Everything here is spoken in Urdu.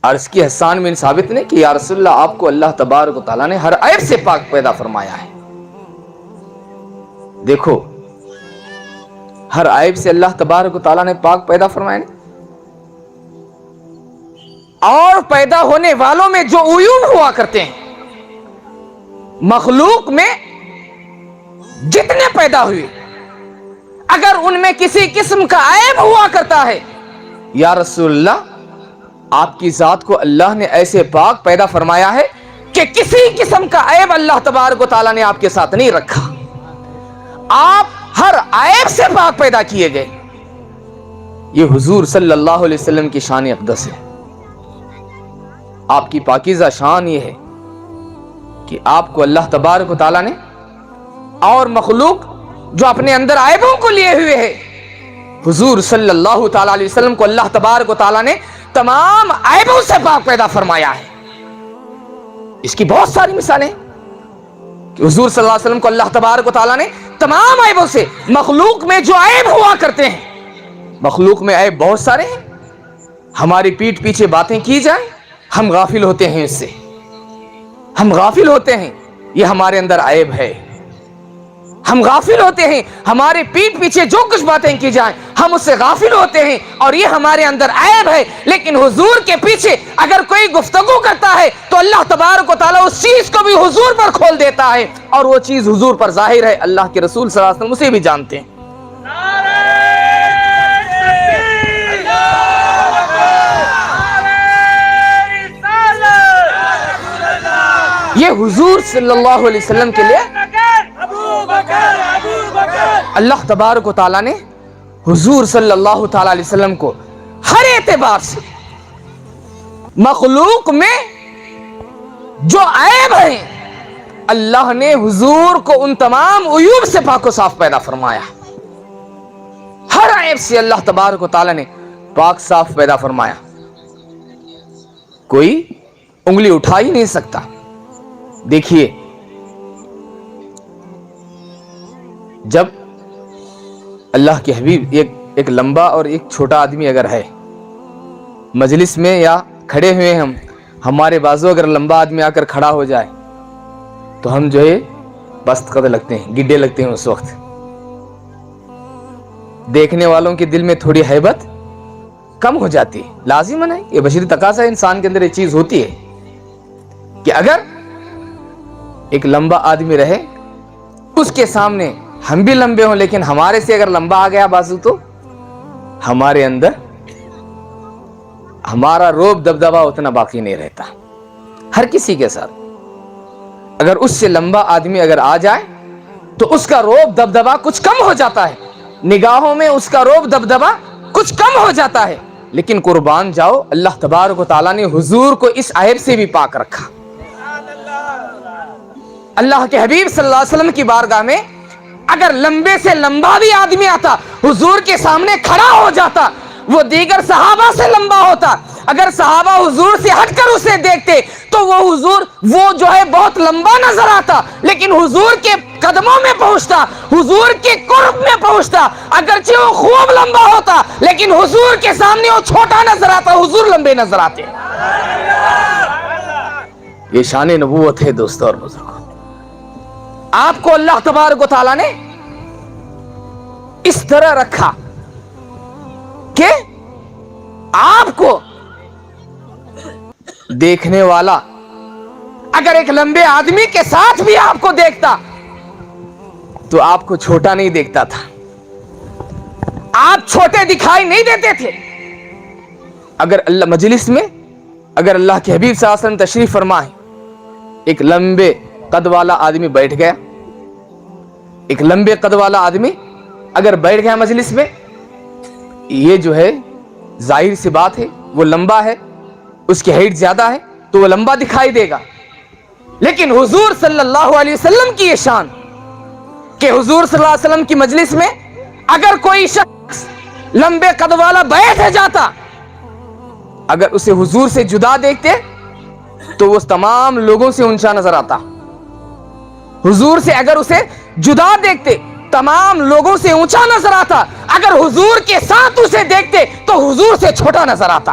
عرض کی حسان بن ثابت نے کہ یا رسول اللہ آپ کو اللہ تبارک و تعالیٰ نے ہر عیب سے پاک پیدا فرمایا ہے. دیکھو ہر عیب سے اللہ تبارک و تعالیٰ نے پاک پیدا فرمایا. اور پیدا ہونے والوں میں جو عیوب ہوا کرتے ہیں, مخلوق میں جتنے پیدا ہوئے, اگر ان میں کسی قسم کا عیب ہوا کرتا ہے, یا رسول اللہ آپ کی ذات کو اللہ نے ایسے پاک پیدا فرمایا ہے کہ کسی قسم کا عیب اللہ تبارک و تعالیٰ نے آپ کے ساتھ نہیں رکھا. آپ ہر عیب سے پاک پیدا کیے گئے. یہ حضور صلی اللہ علیہ وسلم کی شان اقدس ہے. آپ کی پاکیزہ شان یہ ہے کہ آپ کو اللہ تبارک و تعالیٰ نے, اور مخلوق جو اپنے اندر عیبوں کو لیے ہوئے ہے, حضور صلی اللہ تعالیٰ علیہ وسلم کو اللہ تبارک و تعالیٰ نے تمام عیبوں سے پاک پیدا فرمایا ہے. اس کی بہت ساری مثالیں کہ حضور صلی اللہ علیہ وسلم کو اللہ تبارک و تعالیٰ نے تمام عیبوں سے, مخلوق میں جو عیب ہوا کرتے ہیں, مخلوق میں عیب بہت سارے ہیں. ہماری پیٹھ پیچھے باتیں کی جائیں, ہم غافل ہوتے ہیں, اس سے ہم غافل ہوتے ہیں, یہ ہمارے اندر عیب ہے. ہم غافل ہوتے ہیں, ہمارے پیٹھ پیچھے جو کچھ باتیں کی جائیں ہم اس سے غافل ہوتے ہیں, اور یہ ہمارے اندر عیب ہے. لیکن حضور کے پیچھے اگر کوئی گفتگو کرتا ہے تو اللہ تبارک و تعالیٰ اس چیز کو بھی حضور پر کھول دیتا ہے, اور وہ چیز حضور پر ظاہر ہے. اللہ کے رسول صلی اللہ علیہ وسلم اسے بھی جانتے ہیں. یہ حضور صلی اللہ علیہ وسلم کے لیے اللہ تبارک و تعالیٰ نے حضور صلی اللہ تعالیٰ علیہ وسلم کو ہر اعتبار سے مخلوق میں جو عیب ہیں, اللہ نے حضور کو ان تمام عیوب سے پاک و صاف پیدا فرمایا. ہر عیب سے اللہ تبارک و تعالیٰ نے پاک صاف پیدا فرمایا. کوئی انگلی اٹھا ہی نہیں سکتا. دیکھیے جب اللہ کے حبیب ایک لمبا اور ایک چھوٹا آدمی اگر ہے مجلس میں یا کھڑے ہوئے, ہمارے بازو اگر لمبا آدمی آ کر کھڑا ہو جائے تو ہم جو ہے پست قد لگتے ہیں, گڈے لگتے ہیں. اس وقت دیکھنے والوں کے دل میں تھوڑی ہیبت کم ہو جاتی ہے. لازم ہے, یہ بشری تقاضا ہے, انسان کے اندر یہ چیز ہوتی ہے کہ اگر ایک لمبا آدمی رہے, اس کے سامنے ہم بھی لمبے ہوں, لیکن ہمارے سے اگر لمبا آ گیا بازو تو ہمارے اندر ہمارا روب دبدبا اتنا باقی نہیں رہتا. ہر کسی کے ساتھ اگر اس سے لمبا آدمی اگر آ جائے تو اس کا روب دبدبا کچھ کم ہو جاتا ہے, نگاہوں میں اس کا روب دبدبا کچھ کم ہو جاتا ہے. لیکن قربان جاؤ, اللہ تبارک و تعالیٰ نے حضور کو اس عیب سے بھی پاک رکھا. اللہ کے حبیب صلی اللہ علیہ وسلم کی بارگاہ میں اگر لمبے سے لمبا بھی آدمی آتا, حضور کے سامنے کھڑا ہو جاتا, وہ دیگر صحابہ سے لمبا ہوتا. اگر صحابہ حضور سے ہٹ کر اسے دیکھتے تو وہ جو ہے بہت لمبا نظر آتا, لیکن حضور کے قدموں میں پہنچتا, حضور کے قرب میں پہنچتا. اگرچہ وہ خوب لمبا ہوتا لیکن حضور کے سامنے وہ چھوٹا نظر آتا, حضور لمبے نظر آتے. یہ شان نبوت ہے دوستو اور بزرگوں. آپ کو اللہ تبارک و تعالیٰ نے اس طرح رکھا کہ آپ کو دیکھنے والا اگر ایک لمبے آدمی کے ساتھ بھی آپ کو دیکھتا تو آپ کو چھوٹا نہیں دیکھتا تھا, آپ چھوٹے دکھائی نہیں دیتے تھے. اگر اللہ مجلس میں اگر اللہ کے حبیب صلی اللہ علیہ وسلم تشریف فرمائے, ایک لمبے قد والا آدمی بیٹھ گیا, ایک لمبے قد والا آدمی اگر بیٹھ گیا مجلس میں, یہ جو ہے ظاہر سی بات ہے وہ لمبا ہے, اس کی ہائٹ زیادہ ہے تو وہ لمبا دکھائی دے گا. لیکن حضور صلی اللہ علیہ وسلم کی یہ شان کہ حضور صلی اللہ علیہ وسلم کی مجلس میں اگر کوئی شخص لمبے قد والا بیٹھ جاتا, اگر اسے حضور سے جدا دیکھتے تو وہ تمام لوگوں سے اونچا نظر آتا. حضور سے اگر اسے جدا دیکھتے تمام لوگوں سے اونچا نظر آتا, اگر حضور کے ساتھ اسے دیکھتے تو حضور سے چھوٹا نظر آتا.